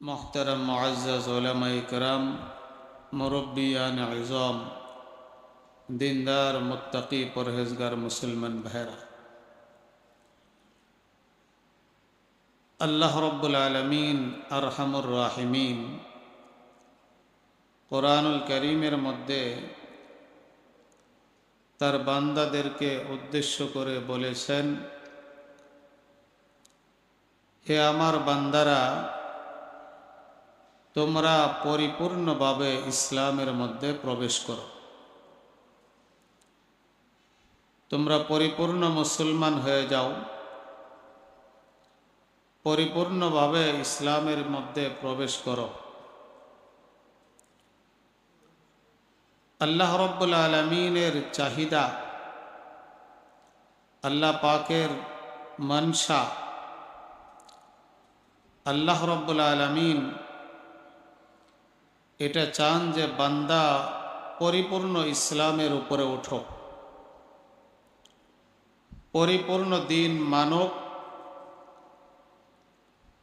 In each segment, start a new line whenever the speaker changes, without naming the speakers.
मोहतरम मुअज़्ज़ज़ उलमा-ए किराम, मुरब्बियान इज़ाम, दीनदार मुत्तकी परहेज़गार मुसलमान भाइरा, अल्लाह रब्बुल आलमीन अरहमुर राहिमीन कुरानुल करीमेर मध्य तार बान्दादेरके उद्देश्य करे बोलेছেন, हे आमार बान्दारा, তোমরা পরিপূর্ণভাবে ইসলামের মধ্যে প্রবেশ করো। তোমরা পরিপূর্ণ মুসলমান হয়ে যাও, পরিপূর্ণভাবে ইসলামের মধ্যে প্রবেশ করো। আল্লাহ রাব্বুল আলামিনের চাহিদা, আল্লাহ পাকের মনসা, আল্লাহ রাব্বুল আলামিন এটা চান যে বান্দা পরিপূর্ণ ইসলামের উপরে ওঠো, পরিপূর্ণ দিন মানব,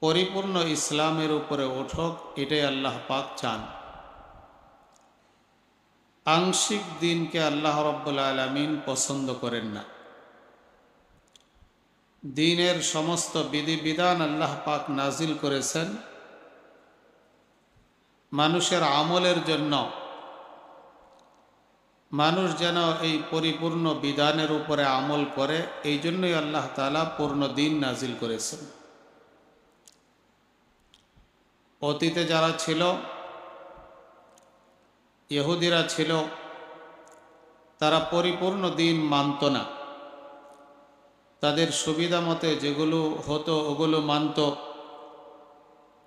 পরিপূর্ণ ইসলামের উপরে ওঠক, এটাই আল্লাহ পাক চান। আংশিক দিনকে আল্লাহ রাব্বুল আলামিন পছন্দ করেন না। দিনের সমস্ত বিধিবিধান আল্লাহ পাক নাজিল করেছেন মানুষের আমলের জন্য, মানুষ যেন এই পরিপূর্ণ বিধানের উপরে আমল করে, এই জন্যই আল্লাহ তাআলা পূর্ণ দিন নাজিল করেছেন। অতীতে যারা ছিল, ইহুদিরা ছিল, তারা পরিপূর্ণ দিন মানত না। তাদের সুবিধা মতে যেগুলো হতো ওগুলো মানত,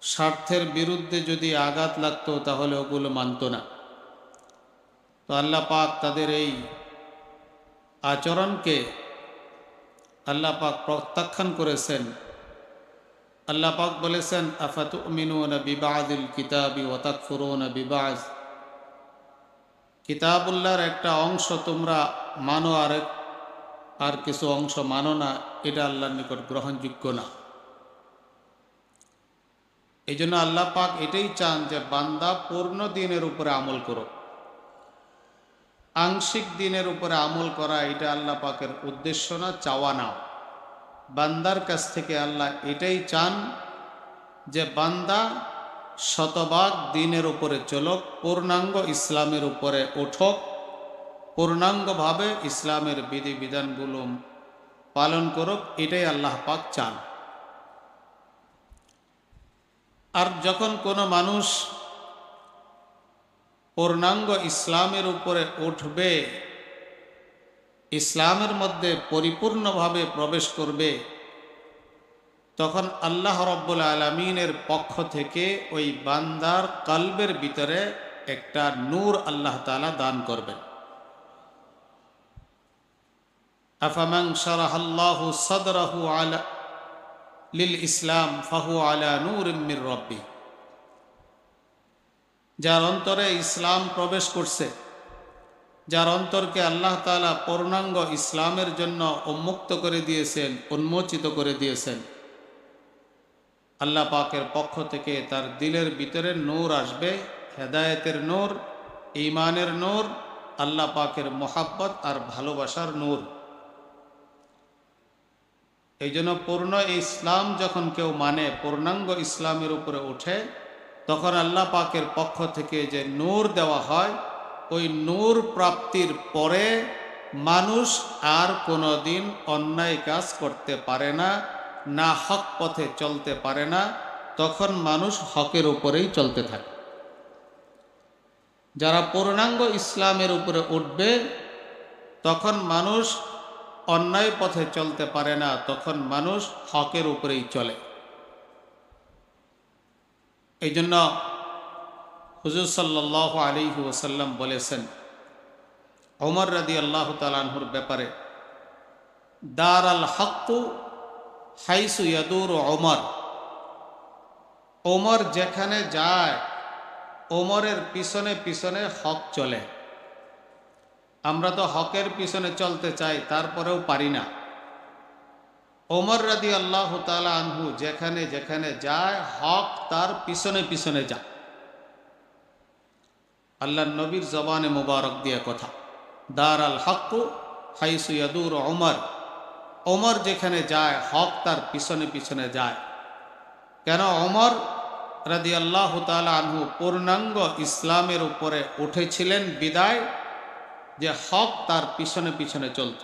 স্বার্থের বিরুদ্ধে যদি আঘাত লাগতো তাহলে ওগুলো মানত না। তো আল্লাহ পাক তাদের এই আচরণকে আল্লাহ পাক প্রত্যাখ্যান করেছেন। আল্লাহ পাক বলেছেন, আফাতুমিনুনা বিবাদিল কিতাবি ওয়া তাকফুরুনা বিবাজ, কিতাবুল্লাহর একটা অংশ তোমরা মানো আর কিছু অংশ মানো না, এটা আল্লাহর নিকট গ্রহণযোগ্য না। এই জন্য আল্লাহ পাক এটাই চান যে বান্দা পূর্ণ দিনের উপরে আমল করো। আংশিক দিনের উপরে আমল করা এটা আল্লাহ পাকের উদ্দেশ্য না, চাওয়া না। বান্দার কাছ থেকে আল্লাহ এটাই চান যে বান্দা শতভাগ দিনের উপরে চলক, পূর্ণাঙ্গ ইসলামের উপরে ওঠক, পূর্ণাঙ্গভাবে ইসলামের বিধিবিধানগুলো পালন করুক, এটাই আল্লাহ পাক চান। আর যখন কোনো মানুষ পূর্ণাঙ্গ ইসলামের উপরে উঠবে, ইসলামের মধ্যে পরিপূর্ণভাবে প্রবেশ করবে, তখন আল্লাহ রাব্বুল আলামিনের পক্ষ থেকে ওই বান্দার কলবের ভিতরে একটা নূর আল্লাহ তাআলা দান করবেন। আফামান শারাহাল্লাহু সাদরাহু আলা লিল ইসলাম ফাহু আলা নূরিম মির রাব্বি, যার অন্তরে ইসলাম প্রবেশ করছে, যার অন্তরকে আল্লাহ তাআলা পূর্ণাঙ্গ ইসলামের জন্য উন্মুক্ত করে দিয়েছেন, উন্মোচিত করে দিয়েছেন, আল্লাহ পাকের পক্ষ থেকে তার দিলের ভিতরে নূর আসবে, হেদায়েতের নূর, ঈমানের নূর, আল্লাহ পাকের মহাব্বত আর ভালোবাসার নূর। এই জন্য পূর্ণ ইসলাম যখন কেউ মানে, পূর্ণাঙ্গ ইসলামের উপরে ওঠে, তখন আল্লাহ পাকের পক্ষ থেকে যে নূর দেওয়া হয়, ওই নূর প্রাপ্তির পরে মানুষ আর কোনো দিন অন্যায় কাজ করতে পারে না, না হক পথে চলতে পারে না, তখন মানুষ হকের উপরেই চলতে থাকে। যারা পূর্ণাঙ্গ ইসলামের উপরে উঠবে, তখন মানুষ অন্যায় পথে চলতে পারে না, তখন মানুষ হকের উপরেই চলে। এই জন্য হুজুর সাল্লাল্লাহু আলাইহি ওয়াসাল্লাম বলেছেন ওমর রাদিয়াল্লাহু তাআলা আনহুর ব্যাপারে, দারাল হক্কু হাইসু ইয়াদুরু ওমর, ওমর যেখানে যায় ওমরের পিছনে পিছনে হক চলে। আমরা তো হকের পিছনে চলতে চাই, তারপরেও পারি না। ওমর রাদিয়াল্লাহু তাআলা আনহু যেখানে যেখানে যায় হক তার পিছনে পিছনে যায়। আল্লাহর নবীর জবানে মুবারক দিয়ে কথা, দার আল হক হাইসু ইয়াদুর ওমর। ওমর যেখানে যায় হক তার পিছনে পিছনে যায়। কেন? ওমর রাদিয়াল্লাহু তাআলা আনহু পূর্ণাঙ্গ ইসলামের উপরে উঠেছিলেন বিদায় যে হক তার পিছনে পিছনে চলত।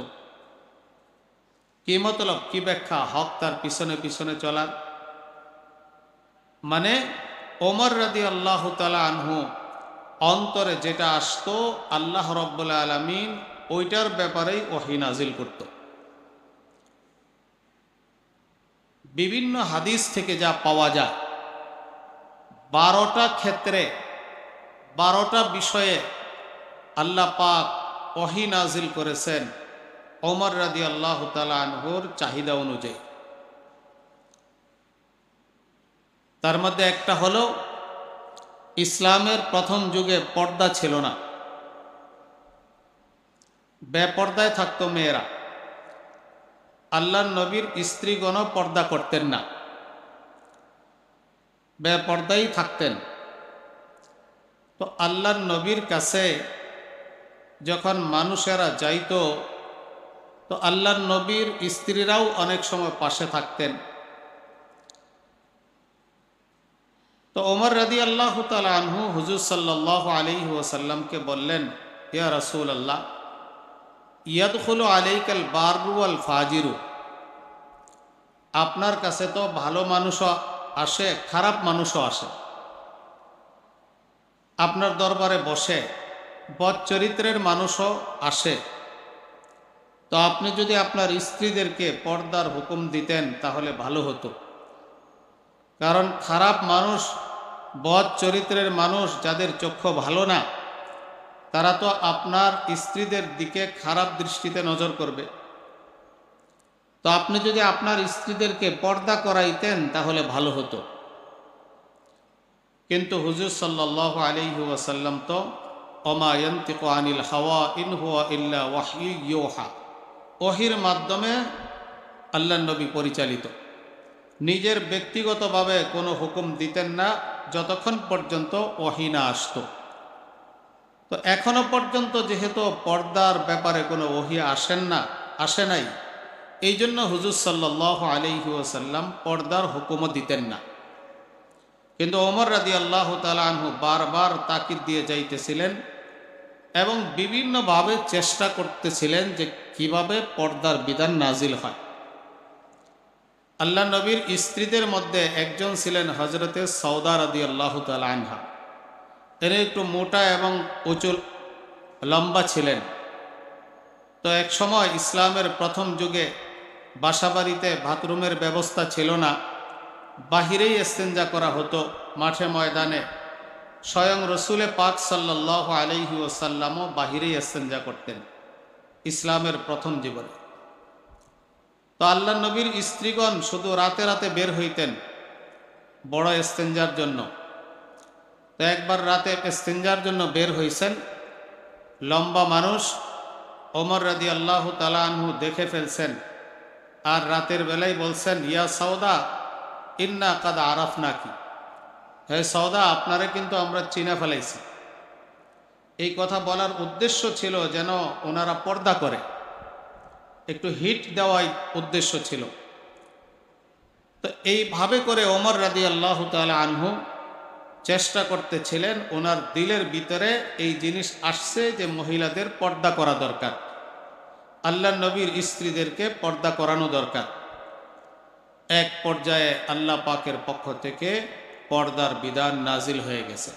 কি মতলব, কি ব্যাখ্যা হক তার পিছনে পিছনে চলার? মানে ওমর রাদিয়াল্লাহু তাআলা আনহু অন্তরে যেটা আসতো আল্লাহ রাব্বুল আলামিন ওইটার ব্যাপারেই ওহী নাজিল করত। বিভিন্ন হাদিস থেকে যা পাওয়া যায় 12টা ক্ষেত্রে 12টা বিষয়ে আল্লাহ পাক ওহী নাজিল করেছেন ওমর রাদিয়াল্লাহু তাআলা আনহুর চাহিদা অনুযায়ী। তার মধ্যে একটা হলো ইসলামের প্রথম যুগে পর্দা ছিল না, বেপর্দায় থাকতো মেয়েরা। আল্লাহর নবীর স্ত্রীগণও পর্দা করতেন না, বেপর্দাই থাকতেন। তো আল্লাহর নবীর কাছে যখন মানুষেরা যাইতো তো আল্লাহর নবীর স্ত্রীরাও অনেক সময় পাশে থাকতেন। তো ওমর রাদিয়াল্লাহু তাআলা আনহু হুজুর সাল্লাল্লাহু আলাইহি ওয়াসাল্লামকে বললেন, ইয়া রাসূলুল্লাহ, ইয়াদখুলু আলাইকাল বাররু ওয়াল ফাজিরু। আপনার কাছে তো ভালো মানুষও আসে, খারাপ মানুষও আসে, আপনার দরবারে বসে বদ চরিত্রের মানুষও আসে। তো আপনি যদি আপনার স্ত্রীদেরকে পর্দার হুকুম দিতেন তাহলে ভালো হতো। কারণ খারাপ মানুষ, বদ চরিত্রের মানুষ, যাদের চক্ষু ভালো না, তারা তো আপনার স্ত্রীদের দিকে খারাপ দৃষ্টিতে নজর করবে। তো আপনি যদি আপনার স্ত্রীদেরকে পর্দা করাইতেন তাহলে ভালো হতো। কিন্তু হুজুর সাল্লাল্লাহু আলাইহি ওয়াসাল্লাম তো ওমা ইয়ানতিকু আনিল হাওয়া ইন হুয়া ইল্লা ওয়াহয়ু ইউহা, ওহীর মাধ্যমে আল্লাহর নবী পরিচালিত। নিজের ব্যক্তিগতভাবে কোনো হুকুম দিতেন না যতক্ষণ পর্যন্ত ওহী না আসতো। তো এখনো পর্যন্ত যেহেতু পর্দার ব্যাপারে কোনো ওহী আসে নাই, এই জন্য হুজুর সাল্লাল্লাহু আলাইহি ওয়াসাল্লাম পর্দার হুকুমও দিতেন না। কিন্তু ওমর রাদিয়াল্লাহু তাআলা আনহু বারবার তাকিদ দিয়ে যাইতেছিলেন এবং বিভিন্নভাবে চেষ্টা করতেছিলেন যে কিভাবে পর্দার বিধান নাজিল হয়। আল্লাহ নবীর স্ত্রীদের মধ্যে একজন ছিলেন হযরতে সৌদা রাদিয়াল্লাহু তাআলা আনহা। তিনি একটু মোটা এবং উঁচু লম্বা ছিলেন। তো এক সময় ইসলামের প্রথম যুগে বাসাবাড়িতে বাথরুমের ব্যবস্থা ছিল না, বাহিরেই ইস্তেঞ্জা করা হতো, মাঠে ময়দানে। স্বয়ং রসুলে পাক সাল্লাল্লাহু আলাইহি ওয়াসাল্লামও বাহিরেই ইস্তেঞ্জা করতেন ইসলামের প্রথম জীবনে। তো আল্লাহ নবীর স্ত্রীগণ শুধু রাতে রাতে বের হইতেন বড় ইস্তেঞ্জার জন্য। তো একবার রাতে ইস্তেঞ্জার জন্য বের হইছেন, লম্বা মানুষ ওমর রাদিয়াল্লাহু তাআলা আনহু দেখে ফেলছেন। আর রাতের বেলায় বলছেন, ইয়া সৌদা ইন্না কাদ আরাফনাকি, হে সৌদা, আপনারে কিন্তু আমরা চিনে ফেলাইছি। এই কথা বলার উদ্দেশ্য ছিল যেন ওনারা পর্দা করে, একটু হিট দেওয়াই উদ্দেশ্য ছিল। তো এইভাবে করে ওমর রাদিয়াল্লাহু তাআলা আনহু চেষ্টা করতেছিলেন, ওনার দিলের ভিতরে এই জিনিস আসছে যে মহিলাদের পর্দা করা দরকার, আল্লাহ নবীর স্ত্রীদেরকে পর্দা করানো দরকার। এক পর্যায়ে আল্লাহ পাকের পক্ষ থেকে পর্দার বিধান নাজিল হয়ে গেছে।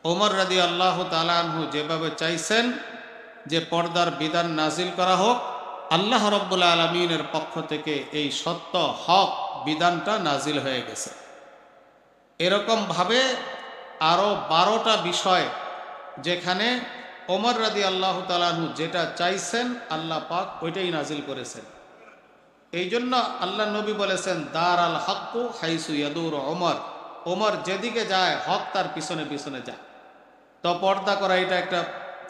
ওমর রাদিয়াল্লাহু তাআলা আনহু যেভাবে চাইছেন যে পর্দার বিধান নাজিল করা হোক, আল্লাহ রাব্বুল আলামিনের পক্ষ থেকে এই সত্য হক বিধানটা নাজিল হয়ে গেছে। এরকমভাবে আরও 12টা বিষয় যেখানে ওমর রাদিয়াল্লাহু তাআলা আনহু যেটা চাইছেন আল্লাহ পাক ওইটাই নাজিল করেছেন। এই জন্য আল্লাহ নবী বলেছেন, দার আল হক হাইসু ইয়াদুর ওমর, ওমর যেদিকে যায় হক তার পিছনে পিছনে যায়। তো পর্দা করা এটা একটা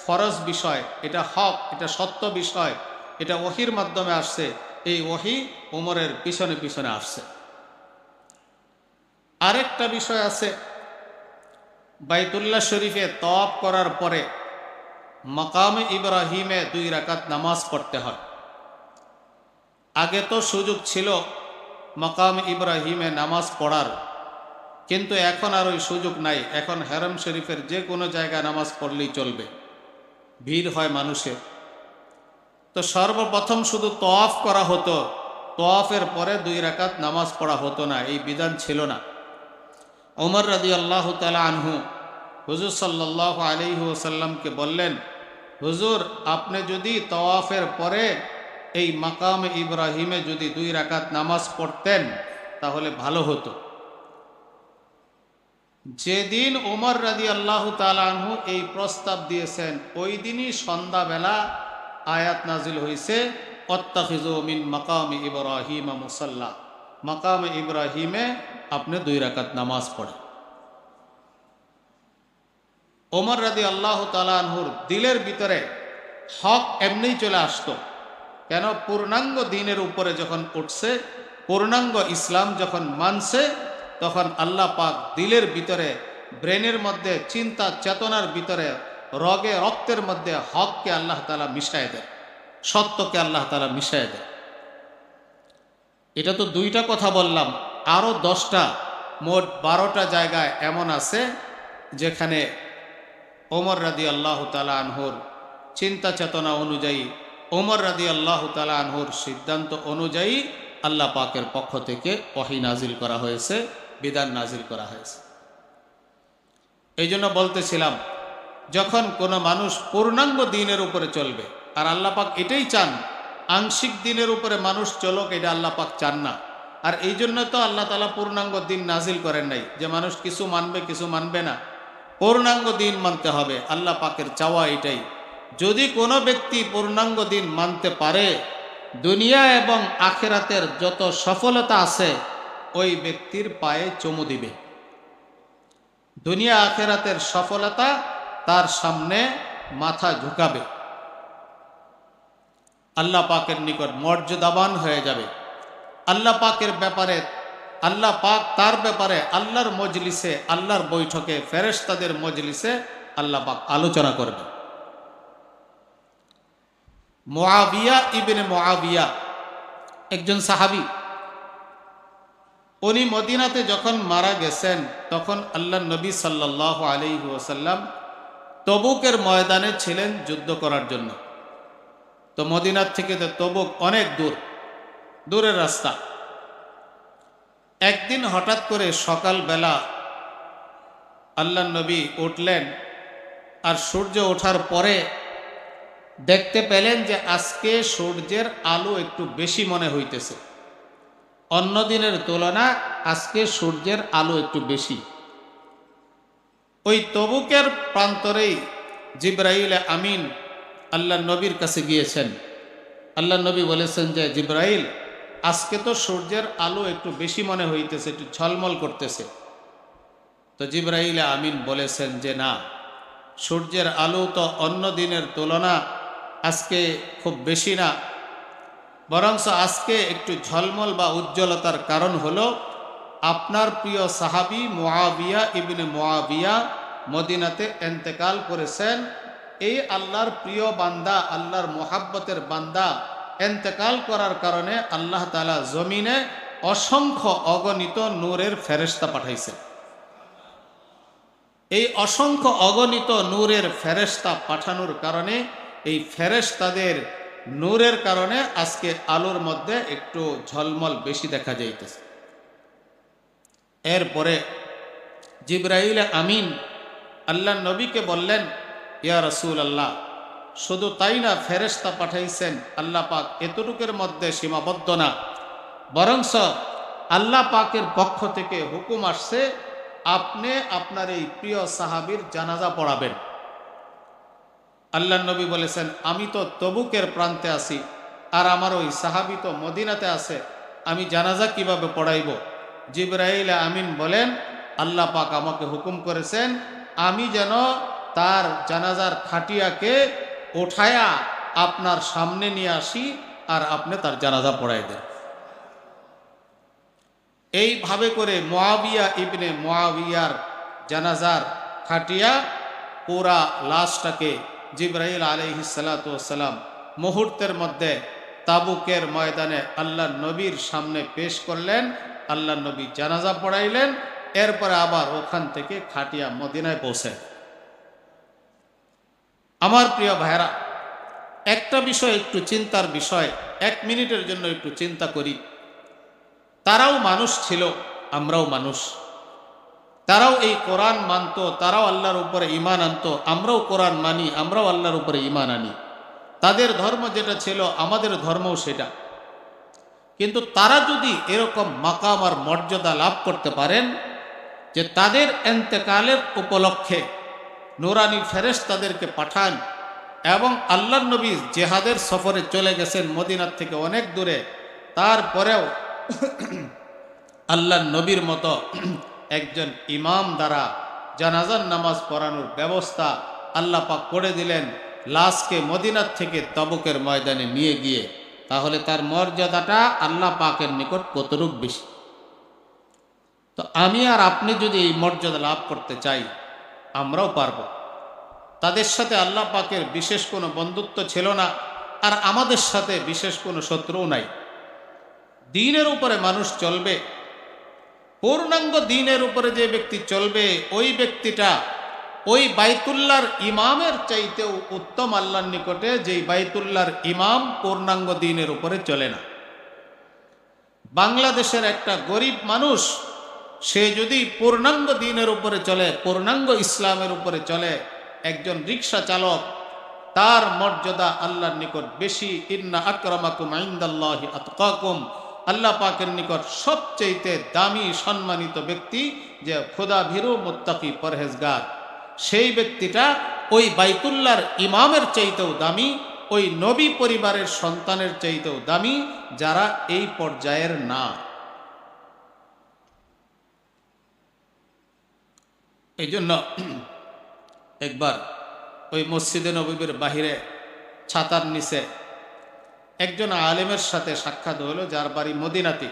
ফরজ বিষয়, এটা হক, এটা সত্য বিষয়, এটা ওহীর মাধ্যমে আসছে। এই ওহী ওমরের পিছনে পিছনে আসছে। আরেকটা বিষয় আছে, বাইতুল্লাহ শরীফে তওয়াফ করার পরে মাকামে ইব্রাহিমে 2 রাকাত নামাজ পড়তে হয়। আগে তো সুযোগ ছিল মাকামে ইব্রাহিমে নামাজ পড়ার, কিন্তু এখন আর ওই সুযোগ নাই। এখন হারাম শরীফের যে কোনো জায়গায় নামাজ পড়লেই চলবে, ভিড় হয় মানুষের। তো সর্বপ্রথম শুধু তওয়াফ করা হতো, তওয়াফের পরে 2 রাকাত নামাজ পড়া হতো না, এই বিধান ছিল না। ওমর রাদিয়াল্লাহু তাআলা আনহু হুজুর সাল্লাল্লাহু আলাইহি ওয়াসাল্লামকে বললেন, হুজুর আপনি যদি তওয়াফের পরে এই মাকামে ইব্রাহিমে যদি 2 রাকাত নামাজ পড়তেন তাহলে ভালো হতো। যেদিন ওমর রাদিয়াল্লাহু তাআলা আনহু এই প্রস্তাব দিয়েছেন, ওই দিনই সন্ধ্যাবেলা আয়াত নাজিল হয়েছে, অত্তাখিযু মিন মাকামি ইব্রাহিম মুসাল্লা, মাকামে ইব্রাহিমে আপনি 2 রাকাত নামাজ পড়েন। ওমর রাদিয়াল্লাহু তাআলা আনহুর দিলের ভিতরে হক এমনিই চলে আসতো। কেন? পূর্ণাঙ্গ দ্বীনের উপরে যখন উঠছে, পূর্ণাঙ্গ ইসলাম যখন মানছে, তখন আল্লাহ পাক দিলের ভিতরে, ব্রেনের মধ্যে, চিন্তা চেতনার ভিতরে, রগে রক্তের মধ্যে হককে আল্লাহ তাআলা মিশায় দেয়, সত্যকে আল্লাহ তাআলা মিশায় দেয়। এটা তো 2টা কথা বললাম, আরও 10টা, মোট 12টা জায়গায় এমন আছে যেখানে ওমর রাদিয়াল্লাহু তাআলা আনহুর চিন্তা চেতনা অনুযায়ী, ওমর রাদিয়াল্লাহু তাআলা আনহুর সিদ্ধান্ত অনুযায়ী আল্লাহ পাকের পক্ষ থেকে ওহী নাজিল করা হয়েছে, বিধান নাজিল করা হয়েছে। এই জন্য বলতেছিলাম, যখন কোনো মানুষ পূর্ণাঙ্গ দ্বীনের উপরে চলবে, আর আল্লাহ পাক এটাই চান, আংশিক দ্বীনের উপরে মানুষ চলুক, এটা আল্লাহ পাক চান না। আর এই জন্য তো আল্লাহ তাআলা পূর্ণাঙ্গ দ্বীন নাজিল করেন নাই যে মানুষ কিছু মানবে কিছু মানবে না, পূর্ণাঙ্গ দ্বীন মানতে হবে। আল্লাহ পাকের চাওয়া এটাই, যদি কোনো ব্যক্তি পূর্ণাঙ্গ দ্বীন মানতে পারে, দুনিয়া এবং আখিরাতের যত সফলতা আছে ওই ব্যক্তির পায়ে চুমু দিবে। দুনিয়া আখিরাতের সফলতা তার সামনে মাথা ঝুঁকাবে, আল্লাহ পাকের নিকট মর্যাদাবান হয়ে যাবে। আল্লাহ পাকের ব্যাপারে, আল্লাহ পাক তার ব্যাপারে আল্লাহর মজলিসে, আল্লাহর বৈঠকে, ফেরেশতাদের মজলিসে আল্লাহ পাক আলোচনা করবে। মুআবিয়া ইবনে মুআবিয়া একজন সাহাবী, উনি মদিনাতে যখন মারা গেছেন তখন আল্লাহর নবী সাল্লাল্লাহু আলাইহি ওয়াসাল্লাম তবুকের ময়দানে ছিলেন যুদ্ধ করার জন্য। তো মদিনার থেকে তো তবুক অনেক দূরের রাস্তা। একদিন হঠাৎ করে সকালবেলা আল্লাহর নবী উঠলেন, আর সূর্য ওঠার পরে দেখতে পেলেন যে আজকে সূর্যের আলো একটু বেশি মনে হইতেছে, অন্য দিনের তুলনা আজকে সূর্যের আলো একটু বেশি। ওই তবুকের প্রান্তরেই জিবরাইল আমিন আল্লাহ নবীর কাছে গিয়েছেন। আল্লাহ নবী বলেছেন যে জিবরাইল, আজকে তো সূর্যের আলো একটু বেশি মনে হইতেছে, একটু ঝলমল করতেছে। তো জিবরাইল আমিন বলেছেন যে না, সূর্যের আলো তো অন্য দিনের তুলনা আজকে খুব বেশি না, বরঞ্চ আজকে একটু ঝলমল বা উজ্জ্বলতার কারণ হলো আপনার প্রিয় সাহাবী মুআবিয়া ইবনে মুআবিয়া মদিনাতে ইন্তেকাল করেছেন। এই আল্লাহর প্রিয় বান্দা, আল্লাহর মোহাব্বতের বান্দা ইন্তেকাল করার কারণে আল্লাহ তাআলা জমিনে অসংখ্য অগণিত নূরের ফেরেশতা পাঠাইছেন। এই অসংখ্য অগণিত নূরের ফেরেশতা পাঠানোর কারণে, এই ফেরেশতাদের নূরের কারণে আজকে আলোর মধ্যে একটু ঝলমল বেশি দেখা যাইতেছে। এরপরে জিবরাইল আমিন আল্লাহ নবীকে বললেন, ইয়া রাসূলুল্লাহ, শুধু তাই না, ফেরেশতা পাঠাইছেন আল্লাহ পাক এতটুকুর মধ্যে সীমাবদ্ধ না, বরঞ্চ আল্লাহ পাকের পক্ষ থেকে হুকুম আসছে আপনি আপনার এই প্রিয় সাহাবীর জানাজা পড়াবেন। আল্লাহ নবী বলেছেন, আমি তো তবুকের প্রান্তে আছি, আর আমার ওই সাহাবী তো মদিনাতে আছে, আমি জানাজা কিভাবে পড়াইব? জিবরাইল আমিন বলেন, আল্লাহ পাক আমাকে হুকুম করেছেন আমি যেন তার জানাজার খাটিয়াকে উঠায়া আপনার সামনে নিয়ে আসি, আর আপনি তার জানাজা পড়াই দেন। এইভাবে করে মুআবিয়া ইবনে মুআবিয়ার জানাজার খাটিয়া পুরা লাশটাকে জিবরাইল আলাইহিস সালাতু ওয়াস সালাম মুহূর্তের মধ্যে তাবুকের ময়দানে আল্লাহ নবীর সামনে পেশ করলেন। আল্লাহ নবী জানাজা পড়াইলেন, এরপরে আবার ওখান থেকে খাটিয়া মদিনায় পৌঁছে। আমার প্রিয় ভাইরা, একটা বিষয় একটু চিন্তার বিষয়, 1 মিনিটের জন্য একটু চিন্তা করি। তারাও মানুষ ছিল, আমরাও মানুষ। তারাও এই কোরআন মানত, তারাও আল্লাহর উপরে ঈমান আনত। আমরাও কোরআন মানি, আমরাও আল্লাহর উপরে ঈমান আনি। তাদের ধর্ম যেটা ছিল আমাদের ধর্মও সেটা। কিন্তু তারা যদি এরকম মাকাম আর মর্যাদা লাভ করতে পারেন যে তাদের ইন্তেকালের উপলক্ষে নূরানি ফেরেশতা তাদেরকে পাঠান, এবং আল্লাহর নবী জিহাদের সফরে চলে গেছেন মদিনার থেকে অনেক দূরে, তারপরেও আল্লাহর নবীর মতো একজন ইমাম দ্বারা জানাজার নামাজ পড়ানোর ব্যবস্থা আল্লাহ পাক করে দিলেন লাশকে মদিনার থেকে তাবুকের ময়দানে নিয়ে গিয়ে, তাহলে তার মর্যাদাটা আল্লাহ পাকের নিকট কতটুক বেশি। তো আমি আর আপনি যদি এই মর্যাদা লাভ করতে চাই, আমরাও পারব। তাদের সাথে আল্লাহ পাকের বিশেষ কোনো বন্ধুত্ব ছিল না, আর আমাদের সাথে বিশেষ কোনো শত্রুও নাই। দ্বীনের উপরে মানুষ চলবে, পূর্ণাঙ্গ দ্বীনের উপরে যে ব্যক্তি চলবে, ওই ব্যক্তিটা ওই বাইতুল্লাহর ইমামের চাইতেও উত্তম আল্লাহর নিকটে, যেই বাইতুল্লাহর ইমাম পূর্ণাঙ্গ দ্বীনের উপরে চলে না। বাংলাদেশের একটা গরিব মানুষ, সে যদি পূর্ণাঙ্গ দ্বীনের উপরে চলে, পূর্ণাঙ্গ ইসলামের উপরে চলে, একজন রিক্সা চালক, তার মর্যাদা আল্লাহর নিকট বেশি। ইন্না আকরামাকুম ইনদাল্লাহি আতকাকুম, আল্লাহ পাকের নিকট সবচেয়ে দামি সম্মানিত ব্যক্তি যে খোদা ভীরু মুত্তাকি পরহেজগার, সেই ব্যক্তিটা ওই বাইতুল্লাহর ইমামের চাইতেও দামি, ওই নবী পরিবারের সন্তানের চাইতেও দামি, যারা এই পর্যায়ের না। এই জন্য একবার ওই মসজিদে নববীর বাহিরে ছাতার নিচে একজন আলেমের সাথে সাক্ষাৎ হলো, যার বাড়ি মদিনাতে।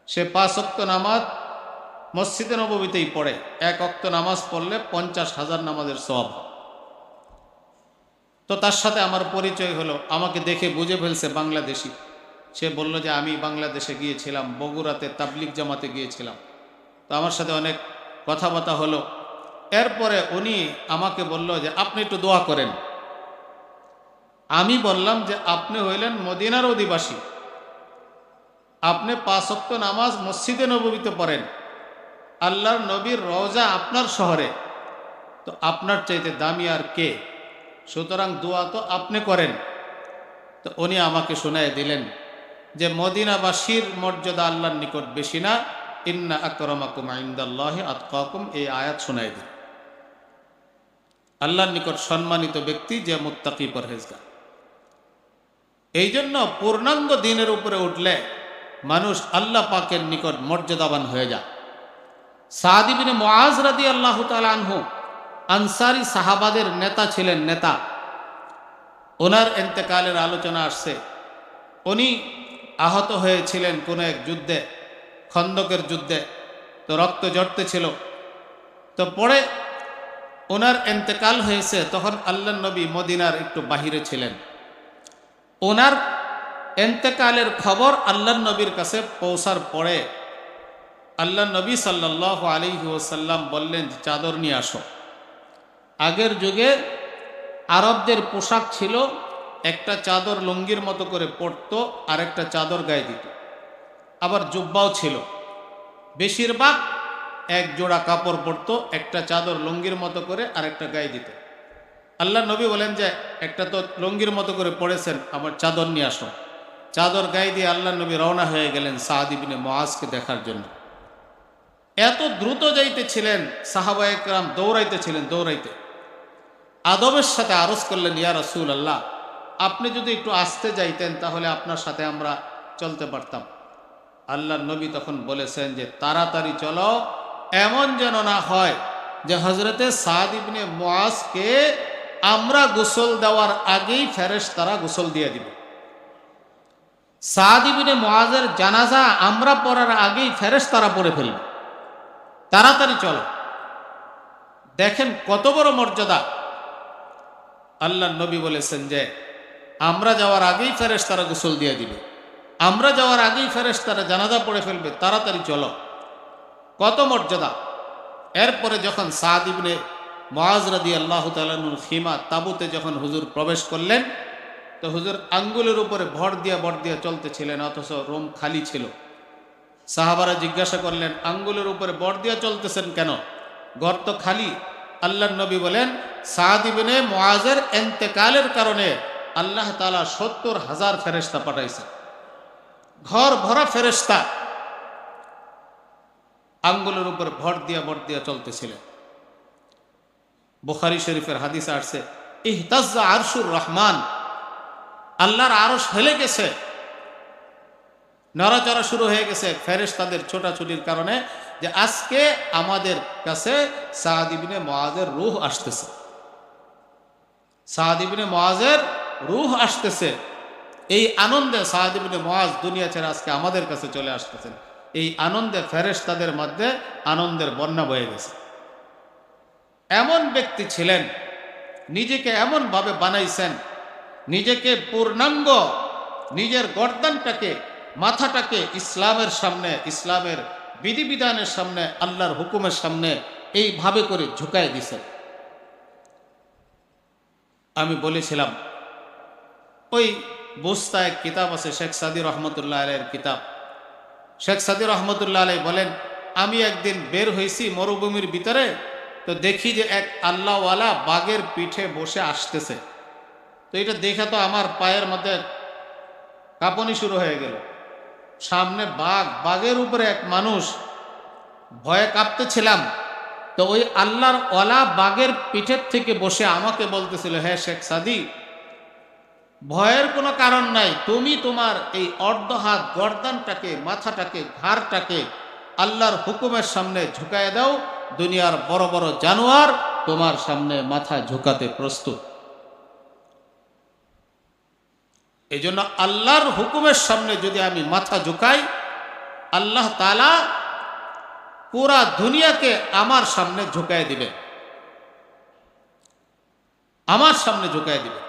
সে 5 ওয়াক্ত নামাজ মসজিদে নববীতেই পড়ে। 1 ওয়াক্ত নামাজ পড়লে 50,000 নামাজের সওয়াব। তো তার সাথে আমার পরিচয় হলো, আমাকে দেখে বুঝে ফেলছে বাংলাদেশি। সে বলল যে আমি বাংলাদেশে গিয়েছিলাম, বগুড়াতে তাবলিগ জামাতে গিয়েছিলাম। তো আমার সাথে অনেক কথাবার্তা হলো। এরপরে উনি আমাকে বলল যে আপনি একটু দোয়া করেন। আমি বললাম যে আপনি হইলেন মদিনার অধিবাসী, আপনি 5 ওয়াক্ত নামাজ মসজিদে নববীতে পড়েন, আল্লাহর নবীর রওজা আপনার শহরে, তো আপনার চাইতে দামি আর কে? সুতরাং দোয়া তো আপনি করেন। তো উনি আমাকে শোনায় দিলেন যে মদিনাবাসীর মর্যাদা আল্লাহর নিকট বেশি না, ইন্না আকরামাকুম ইনদাল্লাহি আতকাকুম, এই আয়াত শোনায় দিন। আল্লাহর নিকট সম্মানিত ব্যক্তি যে মুত্তাকি পরহেজগার। এই জন্য পূর্ণাঙ্গ দ্বীনের উপরে উঠলে মানুষ আল্লাহ পাকের নিকট মর্যাদাবান হয়ে যায়। সাদ ইবনে মুআজ রাদিয়াল্লাহু তাআলা আনহু আনসারী সাহাবাদের নেতা ছিলেন, নেতা। ওনার ইন্তেকালের আলোচনা আসছে। উনি আহত হয়েছিলেন কোনো এক যুদ্ধে, খন্দকের যুদ্ধে। তো রক্ত ঝরতে ছিল। তো পরে ওনার ইন্তেকাল হয়েছে, তখন আল্লাহর নবী মদিনার একটু বাহিরে ছিলেন। ওনার ইন্তেকালের খবর আল্লাহর নবীর কাছে পৌঁছার পরে আল্লাহর নবী সাল্লাল্লাহু আলাইহি ওয়াসাল্লাম বললেন যে চাদর নিয়ে আসো। আগের যুগে আরবদের পোশাক ছিল, একটা চাদর লুঙ্গির মতো করে পরতো, আর একটা চাদর গায়ে দিত। আবার জুব্বাও ছিল। বেশিরভাগ এক জোড়া কাপড় পরতো, একটা চাদর লুঙ্গির মতো করে আর একটা গায়ে দিত। আল্লাহ নবী বলেন যে একটা তো লুঙ্গির মতো করে পড়েছেন, আমার চাদর নিয়ে আসো। চাদর গায়ে দিয়ে আল্লাহ নবী রওনা হয়ে গেলেন সাদ ইবনে মুআজকে দেখার জন্য। এত দ্রুত যাইতেছিলেন, সাহাবায়ে কেরাম দৌড়াইতেছিলেন, দৌড়াইতে আদবের সাথে আরজ করলেন, ইয়া রাসূলুল্লাহ, আপনি যদি একটু আস্তে যাইতেন তাহলে আপনার সাথে আমরা চলতে পারতাম। আল্লাহর নবী তখন বলেছেন যে তাড়াতাড়ি চলো, এমন যেন না হয় যে হযরতে সাদ ইবনে মুআজকে আমরা গোসল দেওয়ার আগেই ফেরেশতারা গোসল দিয়ে দিবে। সাদ ইবনে মুআজের জানাজা আমরা পড়ার আগেই ফেরেশতারা পড়ে ফেলবে, তাড়াতাড়ি চলো। দেখেন কত বড় মর্যাদা। আল্লাহর নবী বলেছেন যে আমরা যাওয়ার আগেই ফেরেশতারা গোসল দিয়ে দিবে, আমরা যাওয়ার আগেই ফেরেশতারা জানাজা পড়ে ফেলবে, তাড়াতাড়ি চলো। কত মর্যাদা। এরপরে যখন সাদ ইবনে মুআজ রাদিয়াল্লাহু তাআলা আনহুর খিমা তাবুতে যখন হুজুর প্রবেশ করলেন, তো হুজুর আঙ্গুলের উপরে ভর দিয়া চলতেছিলেন, অথচ রোম খালি ছিল। সাহাবারা জিজ্ঞাসা করলেন, আঙ্গুলের উপরে ভর দিয়া চলতেছেন কেন, ঘর তো খালি? আল্লাহর নবী বলেন, সাদ ইবনে মুআজের ইন্তেকালের কারণে আল্লাহ তাআলা ৭০,০০০ ফেরেশতা পাঠাইছে, ঘর ভরা ফেরেশতা আঙ্গুলের উপর ভর দিয়া চলতেছিলেন। বুখারী শরীফের হাদিসে আসছে, ইহতাজ্জা আরশুর রহমান, আল্লাহর আরশ হেলে গেছে, নড়াচড়া শুরু হয়ে গেছে ফেরেশতাদের ছোটাছুটির কারণে, যে আজকে আমাদের কাছে সাদ ইবনে মুআজের রূহ আসতেছে, সাদ ইবনে মুআজের রূহ আসতেছে। এই আনন্দে সাদ ইবনে মুআজ দুনিয়া ছেড়ে আজকে আমাদের কাছে চলে আসতেছেন। এই আনন্দে ফেরেশতাদের মধ্যে আনন্দের বন্যা বয়ে গেছে। এমন ব্যক্তি ছিলেন, নিজেকে এমন ভাবে বানাইছেন, নিজেকে পূর্ণাঙ্গ, নিজের গর্দানটাকে, মাথাটাকে ইসলামের সামনে, ইসলামের বিধিবিধানের সামনে, আল্লাহর হুকুমের সামনে এইভাবে করে ঝুঁকায় দিছেন। আমি বলেছিলাম ওই বুস্তা এক কিতাব আছে, শেখ সাদি রহমতুল্লাহ আলাইয়ের কিতাব। শেখ সাদি রহমতুল্লাহ আলাই বলেন, আমি একদিন বের হয়েছি মরুভূমির ভিতরে, তো দেখি যে এক আল্লাহওয়ালা বাঘের পিঠে বসে আসতেছে। তো এটা দেখে তো আমার পায়ের মধ্যে কাঁপুনি শুরু হয়ে গেল। সামনে বাঘ, বাঘের উপরে এক মানুষ, ভয়ে কাঁপতেছিলাম। তো ওই আল্লাহর ওয়ালা বাঘের পিঠের থেকে বসে আমাকে বলতেছিল, হ্যাঁ শেখ সাদি, ভয়ের কোনো কারণ নাই, তুমি তোমার এই অর্ধ হাত গর্দানটাকে, মাথাটাকে, ঘাড়টাকে আল্লাহর হুকুমের সামনে ঝুঁকায় দাও, দুনিয়ার বড় বড় জানোয়ার তোমার সামনে মাথা ঝুঁকাতে প্রস্তুত। এই জন্য আল্লাহর হুকুমের সামনে যদি আমি মাথা ঝুঁকাই, আল্লাহ তাআলা পুরা দুনিয়াকে আমার সামনে ঝুঁকায় দিবে, আমার সামনে ঝুঁকায় দিবে।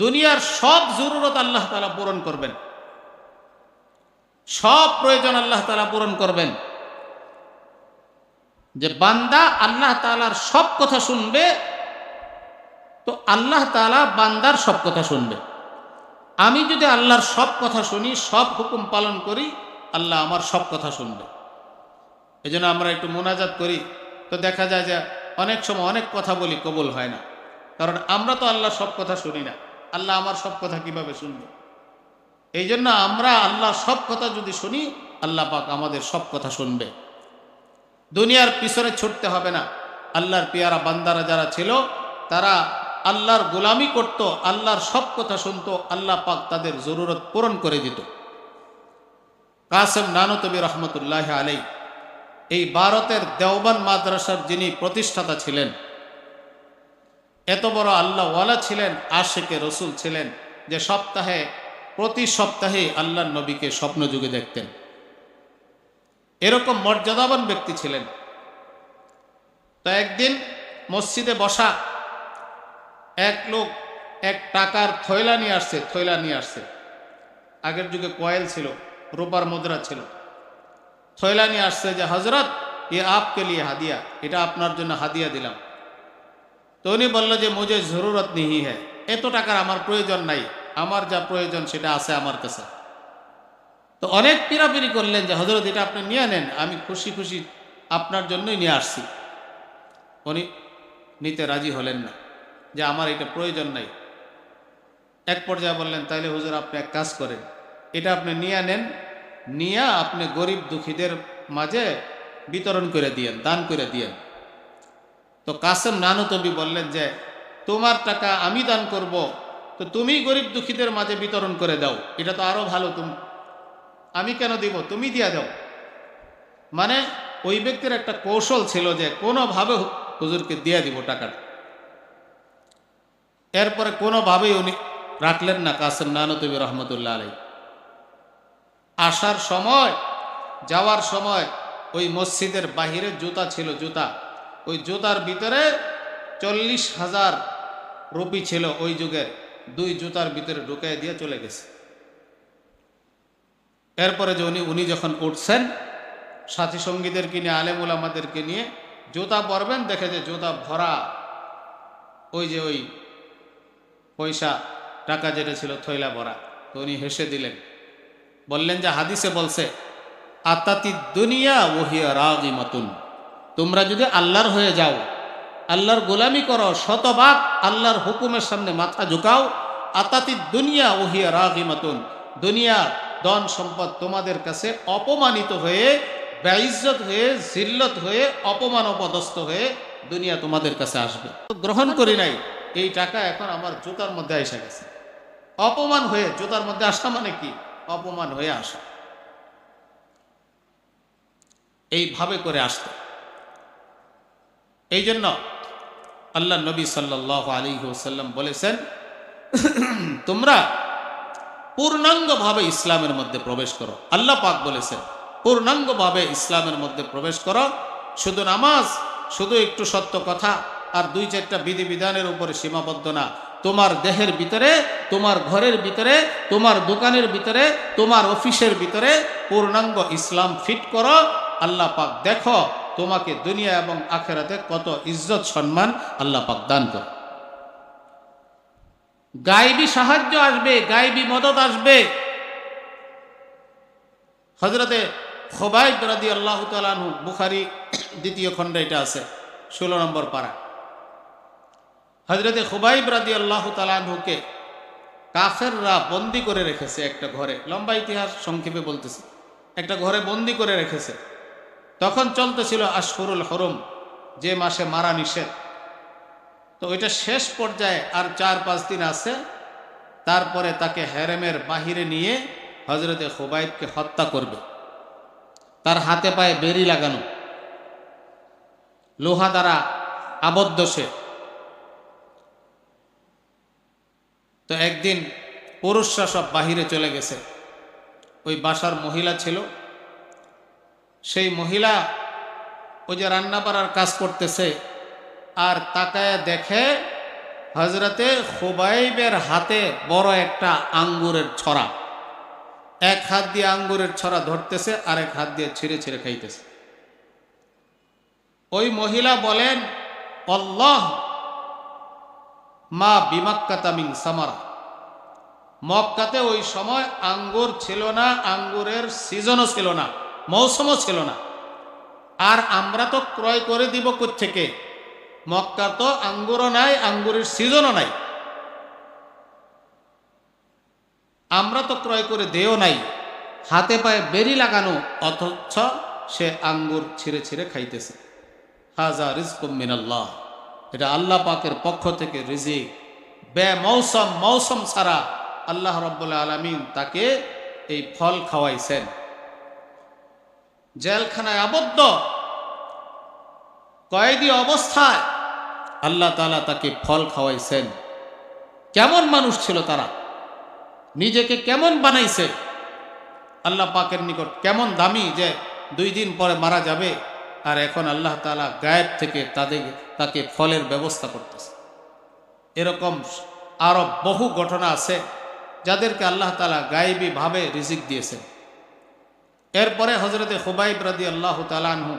দুনিয়ার সব জরুরত আল্লাহ তাআলা পূরণ করবেন, সব প্রয়োজন আল্লাহ তাআলা পূরণ করবেন। যে বান্দা আল্লাহ তাআলার সব কথা শুনবে, তো আল্লাহ তাআলা বান্দার সব কথা শুনবে। আমি যদি আল্লাহর সব কথা শুনি, সব হুকুম পালন করি, আল্লাহ আমার সব কথা শুনবে। এই জন্য আমরা একটু মোনাজাত করি, তো দেখা যায় যে অনেক সময় অনেক কথা বলি, কবুল হয় না, কারণ আমরা তো আল্লাহর সব কথা শুনি না। আল্লাহ আমার সব কথা কিভাবে শুনবে? এই জন্য আমরা আল্লাহর সব কথা যদি শুনি, আল্লাহ পাক আমাদের সব কথা শুনবে। দুনিয়ার পিছনে ছুটতে হবে না। আল্লাহর পিয়ারা বান্দারা যারা ছিল, তারা আল্লাহর গোলামি করত, আল্লাহর সব কথা শুনত, আল্লাহ পাক তাদের জরুরত পূরণ করে দিত। কাসেম নানতবী রহমতুল্লাহ আলাই, এই ভারতের দেওবন্দ মাদ্রাসার যিনি প্রতিষ্ঠাতা ছিলেন, এত বড় আল্লাহওয়ালা ছিলেন, আশিকে রসুল ছিলেন, যে প্রতি সপ্তাহে আল্লাহর নবীকে স্বপ্ন যুগে দেখতেন। এরকম মর্যাদাবান ব্যক্তি ছিলেন। তো একদিন মসজিদে বসা এক লোক এক টাকার থয়লা নিয়ে আসছে। আগের যুগে কয়েল ছিল, রূপার মুদ্রা ছিল। থয়লা নিয়ে আসছে যে হজরত, ये आपके लिए হাদিয়া, এটা আপনার জন্য হাদিয়া দিলাম। তো উনি বলল যে মুঝে জরুরত नहीं है, এত টাকার আমার প্রয়োজন নাই, আমার যা প্রয়োজন সেটা আছে আমার কাছে। তো অনেক পীড়াপিড়ি করলেন যে হজরত এটা আপনি নিয়ে নেন, আমি খুশি খুশি আপনার জন্যই নিয়ে আসছি। উনি নিতে রাজি হলেন না, যে আমার এটা প্রয়োজন নাই। এক পর্যায়ে বললেন, তাইলে হুজুর আপনি এক কাজ করেন, এটা আপনি নিয়ে নেন, নিয়ে আপনি গরিব দুঃখীদের মাঝে বিতরণ করে দিয়েন, দান করে দিয়েন। তো কাসেম নানতবী বললেন যে তোমার টাকা আমি দান করব, তো তুমি গরিব দুঃখীদের মাঝে বিতরণ করে দাও, এটা তো আরো ভালো, আমি কেন দিব, তুমি দিয়া দাও। মানে ওই ব্যক্তির একটা কৌশল ছিল যে কোনোভাবে হুজুরকে দিয়ে দিব টাকাটা। এরপরে কোনোভাবেই উনি রাখলেন না কাসেম নানতুবি রহমতুল্লাহ আলাই। আসার সময় যাওয়ার সময় ওই মসজিদের বাহিরে জুতা ছিল, জুতা, ওই জুতার ভিতরে 40,000 রুপি ছিল ওই যুগের, 2 জুতার ভিতরে ঢুকাই দিয়ে চলে গেছে। এরপরে যে উনি যখন উঠছেন সাথী সঙ্গীদেরকে নিয়ে, আলেম উলামাদেরকে নিয়ে, জুতা পরবেন, দেখে যে জুতা ভরা ওই যে ওই পয়সা টাকা যেটা ছিল থইলা ভরা। তো উনি হেসে দিলেন, বললেন যে হাদিসে বলছে আতাতি দুনিয়া ওহিয়া রাগিমাতুন, তোমরা যদি আল্লাহর হয়ে যাও, আল্লাহর গোলামি করো, শতভাগ আল্লাহর হুকুমের সামনে মাথা ঝুকাও, আতাতি দুনিয়া ওহিয়া রাগিমাতুন, দুনিয়া ধন সম্পদ তোমাদের কাছে অপমানিত হয়ে, বেইজ্জত হয়ে, জিল্লত হয়ে, অপমান অপদস্থ হয়ে দুনিয়া তোমাদের কাছে আসবে। গ্রহণ করি নাই, এই টাকা এখন আমার জুতার মধ্যে এসে গেছে। অপমান হয়ে জুতার মধ্যে আসা মানে কি? অপমান হয়ে আসা। এইভাবে করে আসতো। এই জন্য আল্লাহ নবী সাল্লাল্লাহু আলাইহি ওয়াসাল্লাম বলেছেন, তোমরা পূর্ণাঙ্গভাবে ইসলামের মধ্যে প্রবেশ করো। আল্লাহ পাক বলেছেন পূর্ণাঙ্গভাবে ইসলামের মধ্যে প্রবেশ করো। শুধু নামাজ, শুধু একটু সত্য কথা আর 2-4টা বিধিবিধানের উপরে সীমাবদ্ধ না। তোমার দেহের ভিতরে, তোমার ঘরের ভিতরে, তোমার দোকানের ভিতরে, তোমার অফিসের ভিতরে পূর্ণাঙ্গ ইসলাম ফিট করো। আল্লাহ পাক দেখো তোমাকে দুনিয়া এবং আখেরাতে কত ইজ্জত সম্মান আল্লাহ পাক দান করে। গায়বী সাহায্য আসবে, গায়বী মদত আসবে। হযরতে খুবাইব রাদিয়াল্লাহু তাআলা আনহু, বুখারী 2য় খণ্ডে এটা আছে, 16 নম্বর পারা। হযরতে খুবাইব রাদিয়াল্লাহু তাআলা আনহুকে কাফেররা বন্দী করে রেখেছে একটা ঘরে। লম্বা ইতিহাস, সংক্ষেপে বলতেছি। একটা ঘরে বন্দী করে রেখেছে। তখন চলতেছিল আশহুরুল হুরুম, যে মাসে মারা নিষেধ। তো ওইটা শেষ পর্যায়ে আর 4-5 দিন আছে, তারপরে তাকে হেরেমের বাহিরে নিয়ে হযরতে খুবাইবকে হত্যা করবে। তার হাতে পায়ে বেড়ি লাগানো, লোহা দ্বারা আবদ্ধ সে। তো একদিন পুরুষরা সব বাহিরে চলে গেছে, ওই বাসার মহিলা ছিল, সেই মহিলা ওই যে রান্না বাড়ার কাজ করতেছে, আর তাকায় দেখে হযরতে খুবাইবের হাতে বড় একটা আঙ্গুরের ছড়া। এক হাত দিয়ে আঙ্গুরের ছড়া ধরতেছে, আর এক হাত দিয়ে ছিঁড়ে ছিঁড়ে খাইতেছে। ওই মহিলা বলেন, আল্লাহ মা বিমাক্কাতা মিন সামারা, মক্কাতে ওই সময় আঙ্গুর ছিল না, আঙ্গুরের সিজনও ছিল না, মৌসুমও ছিল না। আর আমরা তো ক্রয় করে দিব কোত্থেকে? মক্কা তো আঙ্গুরও নাই, আঙ্গুরের সিজনও নাই, আমরা তো ক্রয় করে দেও নাই। হাতে পায়ে বেরি লাগানো, অথচ সে আঙ্গুর ছিঁড়ে ছিঁড়ে খাইতেছে। হাযা রিজকুম মিনাল্লাহ, এটা আল্লাহ পাকের পক্ষ থেকে রিজিক। বেমৌসম, মৌসুম ছাড়া আল্লাহ রাব্বুল আলামিন তাকে এই ফল খাওয়াইছেন। জেলখানায় আবদ্ধ, কয়েদি অবস্থায় আল্লাহ তাআলা তাকে ফল খাওয়াইছেন। কেমন মানুষ ছিল তারা, নিজেকে কেমন বানাইছে আল্লাহ পাকের নিকট, কেমন দামি, যে 2 দিন পরে মারা যাবে, আর এখন আল্লাহ তাআলা গায়েব থেকে তাকে ফলের ব্যবস্থা করতেছে। এরকম আরো বহু ঘটনা আছে যাদেরকে আল্লাহ তাআলা গায়েবী ভাবে রিজিক দিয়েছেন। এরপরে হযরতে খুবাইব রাদিয়াল্লাহু তাআলা আনহু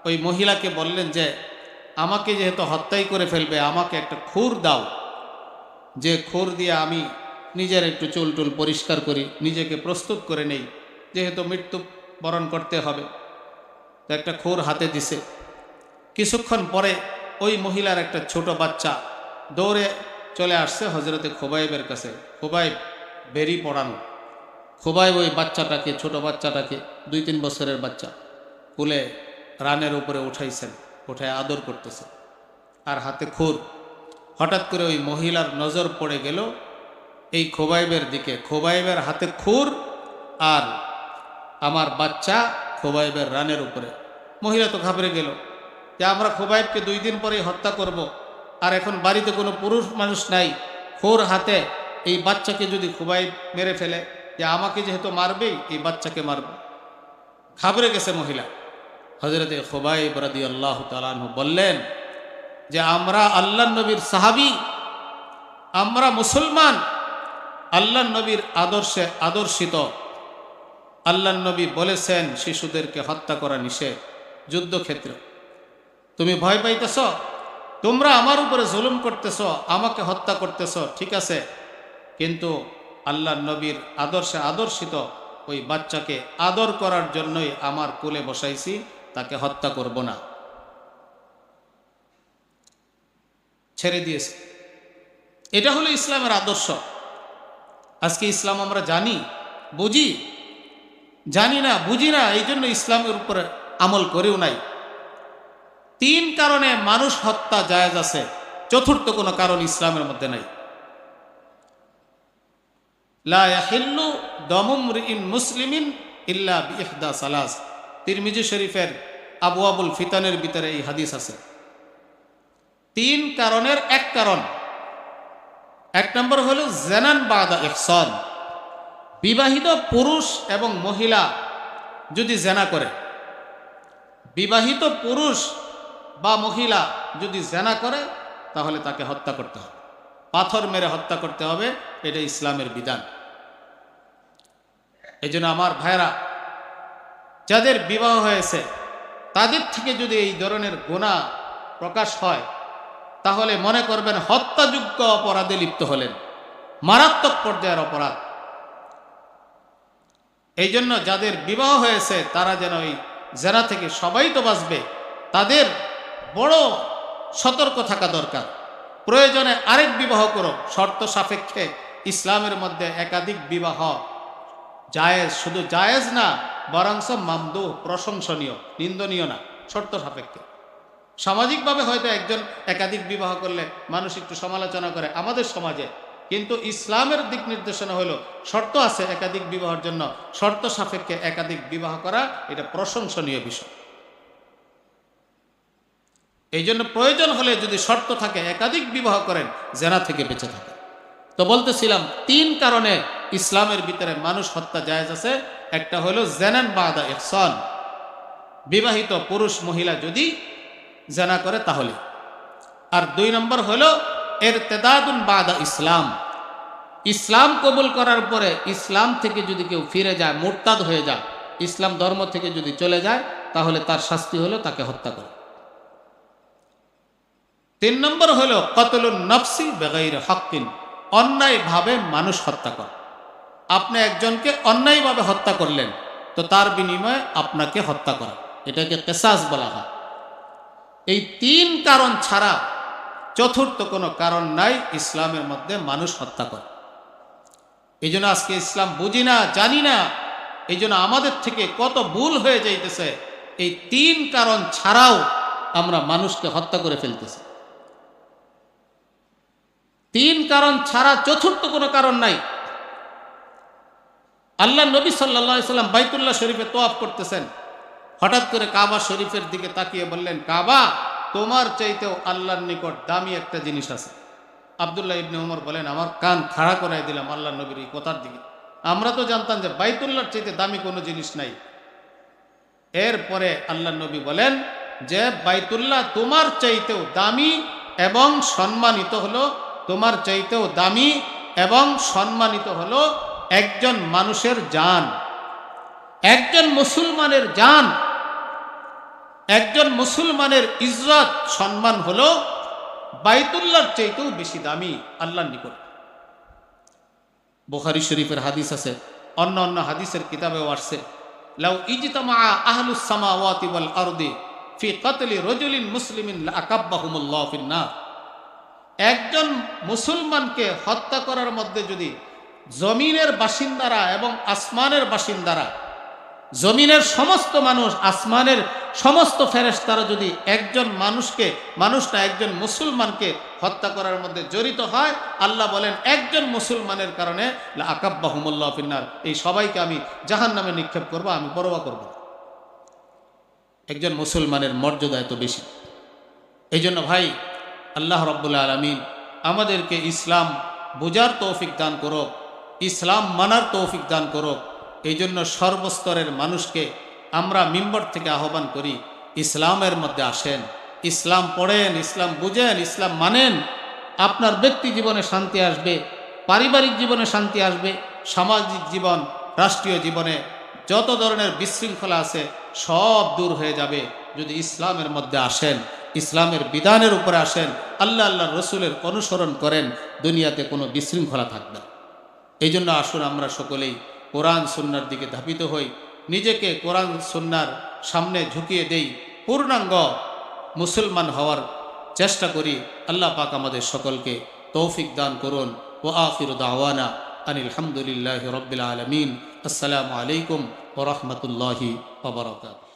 ওই মহিলাকে বললেন যে, আমাকে যেহেতু হত্যাই করে ফেলবে, আমাকে একটা খুর দাও, যে খুর দিয়ে আমি নিজের একটু চুল টুল পরিষ্কার করি, নিজেকে প্রস্তুত করে নেই, যেহেতু মৃত্যু বরণ করতে হবে। তো একটা খুর হাতে দিছে। কিছুক্ষণ পরে ওই মহিলার একটা ছোট বাচ্চা দৌড়ে চলে আসছে হযরতে খুবাইবের কাছে। খুবাইব বেরি পড়ানো। খুবাইব ওই বাচ্চাটাকে, ছোট বাচ্চাটাকে, 2-3 বছরের বাচ্চা, কুলে রানের উপরে উঠাইছেন, উঠায় আদর করতেছে, আর হাতে খুর। হঠাৎ করে ওই মহিলার নজর পড়ে গেল এই খুবাইবের দিকে। খুবাইবের হাতে খুর আর আমার বাচ্চা খুবাইবের রানের উপরে। মহিলা তো ঘাবড়ে গেল যে আমরা খুবাইবকে 2 দিন পরেই হত্যা করব, আর এখন বাড়িতে কোনো পুরুষ মানুষ নাই, খুর হাতে এই বাচ্চাকে যদি খুবাই মেরে ফেলে, যে আমাকে যেহেতু মারবেই, এই বাচ্চাকে মারবে। ঘাবড়ে গেছে মহিলা। হযরতে খুবাইব রাদিয়াল্লাহু তাআলা আনহু বললেন যে আমরা আল্লাহর নবীর সাহাবী, আমরা মুসলমান, আল্লাহর নবীর আদর্শে আদর্শিত। আল্লাহর নবী বলেছেন শিশুদেরকে হত্যা করা নিষেধ যুদ্ধক্ষেত্রে। তুমি ভয় পাইতেছ, তোমরা আমার উপরে জুলুম করতেছ, আমাকে হত্যা করতেছ, ঠিক আছে, কিন্তু আল্লাহর নবীর আদর্শে আদর্শিত ওই বাচ্চাকে আদর করার জন্যই আমার কোলে বসাইছি, তাকে হত্যা করব না। ছেড়ে দিয়েছে। এটা হলো ইসলামের আদর্শ। আজকে ইসলাম আমরা জানি, বুঝি, জানি না, বুঝি না, এই জন্য ইসলামের উপরে আমল করেও নাই। 3 কারণে মানুষ হত্যা জায়েজ আছে, চতুর্থ কোনো কারণ ইসলামের মধ্যে নাই। লা ইয়াহিল্লু দামু মরিইন মুসলিমিন ইল্লা বিইহদা সালাস। তিরমিজি শরীফের আবওয়াবুল ফিতানের ভিতরে এই হাদিস আছে। 3 কারণের এক কারণ, 1 নম্বর হলো জানান বাদা ইহসান। বিবাহিত পুরুষ এবং মহিলা যদি জেনা করে, বিবাহিত পুরুষ বা মহিলা যদি জেনা করে, তাহলে তাকে হত্যা করতে হবে, পাথর মেরে হত্যা করতে হবে। এটা ইসলামের বিধান। এই জন্য আমার ভাইরা, যাদের বিবাহ হয়েছে তাদের থেকে যদি এই ধরনের গুনাহ প্রকাশ হয়, তাহলে মনে করবেন হত্যাযোগ্য অপরাধে লিপ্ত হলেন, মারাত্মক পর্যায়ের অপরাধ। এই জন্য যাদের বিবাহ হয়েছে তারা যেন এই জেনা থেকে, সবাই তো বাঁচবে, তাদের বড় সতর্ক থাকা দরকার। প্রয়োজনে আরেক বিবাহ করো, শর্ত সাপেক্ষে। ইসলামের মধ্যে একাধিক বিবাহ জায়েজ, শুধু জায়েজ না, বরংস মামদুহ, প্রশংসনীয়, নিন্দনীয় না, শর্ত সাপেক্ষে। সামাজিকভাবে হয়তো একজন একাধিক বিবাহ করলে মানুষ একটু সমালোচনা করে আমাদের সমাজে, কিন্তু ইসলামের দিক নির্দেশনা হলো শর্ত আছে একাধিক বিবাহের জন্য, শর্ত সাপেক্ষে একাধিক বিবাহ করা এটা প্রশংসনীয় বিষয়। এই জন্য প্রয়োজন হলে যদি শর্ত থাকে একাধিক বিবাহ করেন, জেনা থেকে বেঁচে থাকে। তো বলতেছিলাম 3 কারণে ইসলামের ভিতরে মানুষ হত্যা জায়েজ আছে। একটা হলো জানান বাদা ইহসান, বিবাহিত পুরুষ মহিলা যদি জেনা করে তাহলে। আর 2 নম্বর হলো ইরতিদাদুন বাদা ইসলাম, ইসলাম কবুল করার পরে ইসলাম থেকে যদি কেউ ফিরে যায়, মুরতাদ হয়ে যায়, ইসলাম ধর্ম থেকে যদি চলে যায়, তাহলে তার শাস্তি হলো তাকে হত্যা করা। 3 নম্বর হলো কতলুন নফসি বেগাইর হক্কিন, অন্যায়ভাবে মানুষ হত্যা করা। আপনি একজনকে অন্যায়ভাবে হত্যা করলেন, তো তার বিনিময়ে আপনাকে হত্যা করা, এটাকে কিসাস বলা হয়। এই 3 কারণ ছাড়া চতুর্থ কোনো কারণ নাই ইসলামের মধ্যে মানুষ হত্যা করে। এই জন্য আজকে ইসলাম বুঝি না, জানি না, এই জন্য আমাদের থেকে কত ভুল হয়ে যাইতেছে। এই 3 কারণ ছাড়াও আমরা মানুষকে হত্যা করে ফেলতেছি। 3 কারণ ছাড়া চতুর্থ কোনো কারণ নাই। আল্লাহ নবী সাল্লাল্লাহু আলাইহি সাল্লাম বাইতুল্লাহ শরীফে তওয়াফ করতেছেন, হঠাৎ করে কাবা শরীফের দিকে তাকিয়ে বললেন, কাবা, তোমার চাইতেও আল্লাহর নিকট দামি একটা জিনিস আছে। আব্দুল্লাহ ইবনে ওমর বলেন, আমার কান খাড়া করাই দিলাম আল্লাহ নবীর এই কথার দিকে। আমরা তো জানতাম যে বাইতুল্লাহর চাইতে দামি কোনো জিনিস নাই। এরপরে আল্লাহ নবী বলেন যে বাইতুল্লাহ তোমার চাইতেও দামি এবং সম্মানিত হলো, তোমার চাইতেও দামি এবং সম্মানিত হলো একজন মানুষের জান, একজন মুসলমানের জান, একজন মুসলমানের ইজ্জত সম্মান হলো বাইতুল্লাহর চাইতেও বেশি দামি আল্লাহর নিকট। বুখারী শরীফের হাদিস আছে, অন্য অন্য হাদিসের কিতাবেও আসছে, লাউ ইজতামা আহলুস সামাওয়াতি ওয়াল আরদি ফি কতলি রাজুলিন মুসলিমিন লাআকাব্বাহুমুল্লাহু ফিন নার। একজন মুসলমানকে হত্যা করার মধ্যে যদি জমিনের বাসিন্দারা এবং আসমানের বাসিন্দারা, জমিনের সমস্ত মানুষ, আসমানের সমস্ত ফেরেশতারা যদি একজন মানুষটা একজন মুসলমানকে হত্যা করার মধ্যে জড়িত হয়, আল্লাহ বলেন একজন মুসলমানের কারণে লাআকাব্বাহুমুল্লাহু ফিন নার, এই সবাইকে আমি জাহান্নামে নিক্ষেপ করব, আমি পরোয়া করব। একজন মুসলমানের মর্যাদা এত বেশি। এই জন্য ভাই, আল্লাহ রাব্বুল আলামিন আমাদেরকে ইসলাম বুঝার তৌফিক দান করুক, ইসলাম মানার তৌফিক দান করুক। এই জন্য সর্বস্তরের মানুষকে আমরা মিম্বর থেকে আহ্বান করি, ইসলামের মধ্যে আসেন, ইসলাম পড়েন, ইসলাম বুঝেন, ইসলাম মানেন। আপনার ব্যক্তি জীবনে শান্তি আসবে, পারিবারিক জীবনে শান্তি আসবে, সামাজিক জীবন, রাষ্ট্রীয় জীবনে যত ধরনের বিশৃঙ্খলা আছে সব দূর হয়ে যাবে যদি ইসলামের মধ্যে আসেন, ইসলামের বিধানের উপরে আসেন, আল্লাহ আল্লাহর রসুলের অনুসরণ করেন। দুনিয়াতে কোনো বিশৃঙ্খলা থাকবে না। এই জন্য আসুন আমরা সকলেই কোরআন সুন্নার দিকে ধাবিত হই, নিজেকে কোরআন সুন্নার সামনে ঝুঁকিয়ে দেই, পূর্ণাঙ্গ মুসলমান হওয়ার চেষ্টা করি। আল্লাহ পাক আমাদের সকলকে তৌফিক দান করুন। ও আখিরু দাওয়ানা আনিল হামদুলিল্লাহি রাব্বিল আলামিন। আসসালামু আলাইকুম ওয়া রাহমাতুল্লাহি ওয়া বারাকাতুহু।